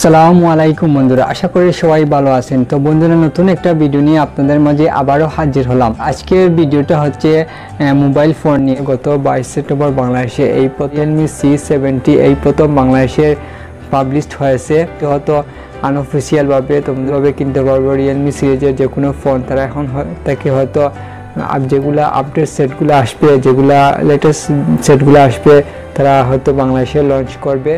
আসসালামু আলাইকুম বন্ধুরা, আশা করি সবাই ভালো আছেন। তো বন্ধুরা, নতুন একটা ভিডিও নিয়ে আপনাদের মাঝে আবারও হাজির হলাম। আজকের ভিডিওটা হচ্ছে মোবাইল ফোন নিয়ে। গত 22 সেপ্টেম্বর বাংলাদেশে এই Realme C70 এই প্রথম বাংলাদেশে পাবলিশড হয়েছে। তো হয়তো আনঅফিসিয়ালভাবে তোমরা কিনতে পারবো Realme সিরিজের যে কোনো ফোন। তারা এখন থেকে হয়তো যেগুলা আপডেট সেটগুলো আসবে, যেগুলা লেটেস্ট সেটগুলো আসবে, তারা হয়তো বাংলাদেশে লঞ্চ করবে।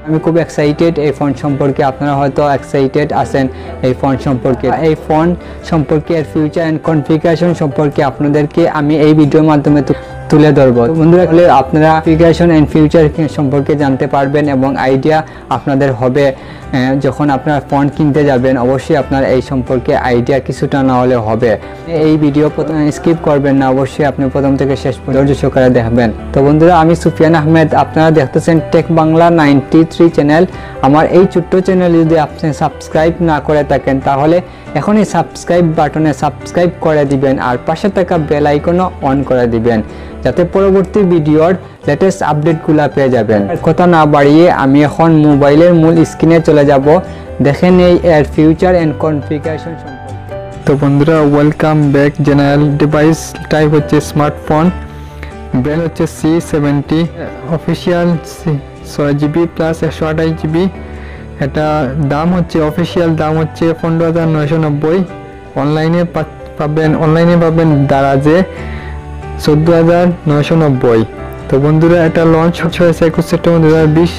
আমি খুব এক্সাইটেড এই ফোন সম্পর্কে। আপনারা হয়তো এক্সাইটেড আছেন এই ফোন সম্পর্কে। এই ফোন সম্পর্কে এর ফিউচার অ্যান্ড কনফিগারেশন সম্পর্কে আপনাদেরকে আমি এই ভিডিওর মাধ্যমে তুলে ধরবো। বন্ধুরা, আপনারা কনফিগারেশন অ্যান্ড ফিউচার সম্পর্কে জানতে পারবেন এবং আইডিয়া আপনাদের হবে। যখন আপনার ফোন কিনতে যাবেন অবশ্যই আপনার এই সম্পর্কে আইডিয়া কিছুটা না হলে হবে। এই ভিডিও স্কিপ করবেন না, অবশ্যই আপনি প্রথম থেকে শেষ পর্যন্ত ধৈর্য সহকারে দেখবেন। তো বন্ধুরা, আমি সুফিয়ান আহমেদ, আপনারা দেখতেছেন টেক বাংলা 93 চ্যানেল। আমার এই ছোট্ট চ্যানেল যদি আপনি সাবস্ক্রাইব না করে থাকেন তাহলে এখনই সাবস্ক্রাইব বাটনে সাবস্ক্রাইব করে দিবেন আর পাশে থাকা বেল আইকনও অন করে দিবেন, যাতে পরবর্তী ভিডিওর লেটেস্ট আপডেটগুলো পেয়ে যাবেন। কথা না বাড়িয়ে আমি এখন মোবাইলের মূল স্ক্রিনে চলে যাব। দেখেন এই এর ফিউচার অ্যান্ড কনফিগারেশন সম্পর্কে। তো বন্ধুরা, welcome back. General device type হচ্ছে স্মার্টফোন, ব্র্যান্ড হচ্ছে C70, official 6GB plus 128GB। এটা দাম হচ্ছে, অফিসিয়াল দাম হচ্ছে 15,990। অনলাইনে পাবেন দারাজে 14,990। তো বন্ধুরা, এটা লঞ্চ হয়েছে 21 সেপ্টেম্বর 2020,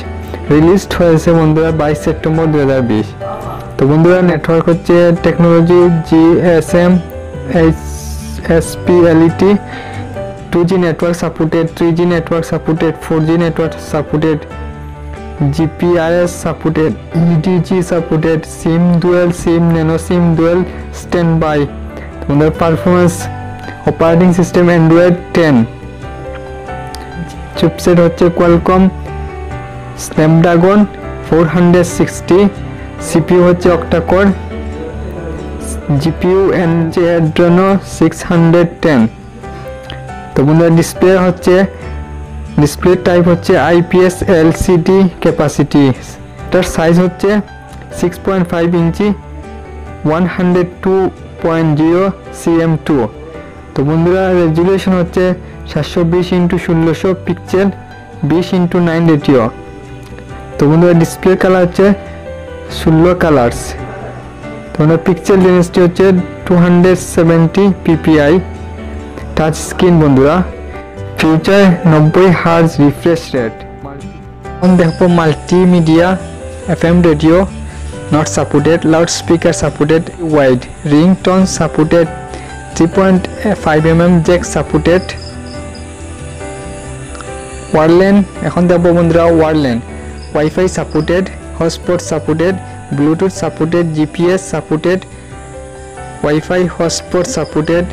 রিলিজড হয়েছে বন্ধুরা 22 সেপ্টেম্বর 2020। তো বন্ধুরা, নেটওয়ার্ক হচ্ছে technology GSM SPLET, 2G network supported, 3G network supported, 4G network supported, GPRS supported, EDG supported, SIM dual SIM, nano SIM dual standby. তোমাদের performance operating system Android 10, chipset হচ্ছে Qualcomm Snapdragon 460, CPU হচ্ছে octacore, GPU Adreno 610। তো বন্ধুরা, display type হচ্ছে IPS LCD capacity. এটার size হচ্ছে 6.5 ইঞ্চি, 102.0 cm2। তো বন্ধুরা, রেজুলেশন হচ্ছে 720x1600 পিক্সেল, 20x9 রেটিও। তো বন্ধুরা, ডিসপ্লে কালার হচ্ছে 16 কালার্স। তো বন্ধুরা, পিক্সেল ডেনসিটি হচ্ছে 270 ppi, টাচ স্ক্রিন। বন্ধুরা, ফিউচার 90 Hz রিফ্রেশ রেট। দেখো multimedia, FM radio not supported, loud speaker supported, wide ringtone supported, 3.5mm jack supported, wireless. এখন দেখো বন্ধুরা, wireless wifi supported, hotspot supported, bluetooth supported, GPS supported, wifi hotspot supported,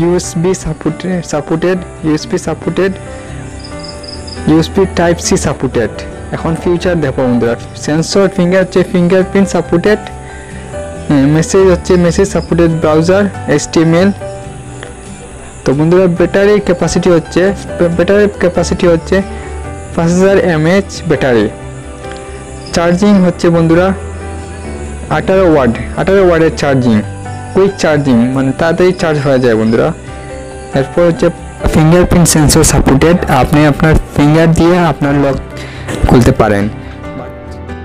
USB supported, USB type C supported. এখন future দেখো বন্ধুরা, sensor fingerprint supported, message হচ্ছে message supported, browser HTML। তো বন্ধুরা, battery capacity হচ্ছে 5000 mAh ব্যাটারি। চার্জিং হচ্ছে বন্ধুরা 18 ওয়াটের চার্জিং, কুইক চার্জিং, মানে তাড়াতাড়ি চার্জ হয়ে যায় বন্ধুরা। এরপর হচ্ছে ফিঙ্গারপ্রিন্ট সেন্সর সাপোর্টেড, আপনি আপনার ফিঙ্গার দিয়ে আপনার লক খুলতে পারেন।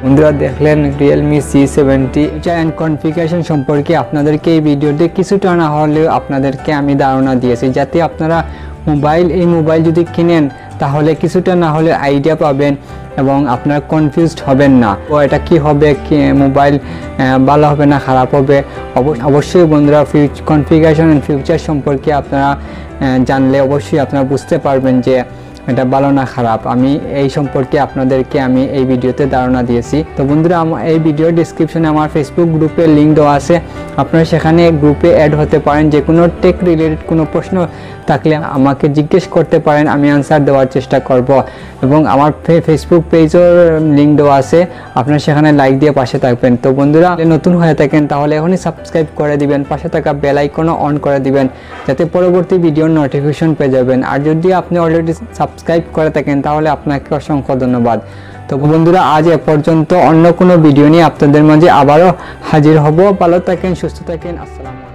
বন্ধুরা, দেখলেন Realme C70 অ্যান্ড কনফিগারেশন সম্পর্কে। আপনাদেরকে এই ভিডিওতে কিছুটা না হলেও আপনাদেরকে আমি ধারণা দিয়েছি, যাতে আপনারা এই মোবাইল যদি কিনেন তাহলে কিছুটা না হলে আইডিয়া পাবেন এবং আপনারা কনফিউজড হবেন না। ও এটা কি হবে, মোবাইল ভালো হবে না খারাপ হবে। অবশ্যই বন্ধুরা, কনফিগারেশন অ্যান্ড ফিউচার সম্পর্কে আপনারা জানলে অবশ্যই আপনারা বুঝতে পারবেন যে এটা ভালো না খারাপ। আমি এই সম্পর্কে আপনাদেরকে এই ভিডিওতে ধারণা দিয়েছি। তো বন্ধুরা, এই ভিডিওর ডিসক্রিপশনে আমার ফেসবুক গ্রুপের লিঙ্ক দেওয়া আছে, আপনারা সেখানে গ্রুপে অ্যাড হতে পারেন। যে কোনো টেক রিলেটেড কোনো প্রশ্ন থাকলে আমাকে জিজ্ঞেস করতে পারেন, আমি আনসার দেওয়ার চেষ্টা করব। এবং আমার ফেসবুক পেজের লিঙ্ক দেওয়া আছে, আপনারা সেখানে লাইক দিয়ে পাশে থাকবেন। তো বন্ধুরা, নতুন হয়ে থাকেন তাহলে এখনই সাবস্ক্রাইব করে দিবেন, পাশে থাকা বেল আইকনও অন করে দিবেন, যাতে পরবর্তী ভিডিওর নোটিফিকেশন পেয়ে যাবেন। আর যদি আপনি অলরেডি সাবস্ক্রাইব করে থাকেন তাহলে আপনাকে অসংখ্য ধন্যবাদ। তো বন্ধুরা, আজ এ পর্যন্ত। অন্য কোনো ভিডিও নিয়ে আপনাদের মাঝে আবারও হাজির হব। ভালো থাকেন, সুস্থ থাকেন। আসসালামু আলাইকুম।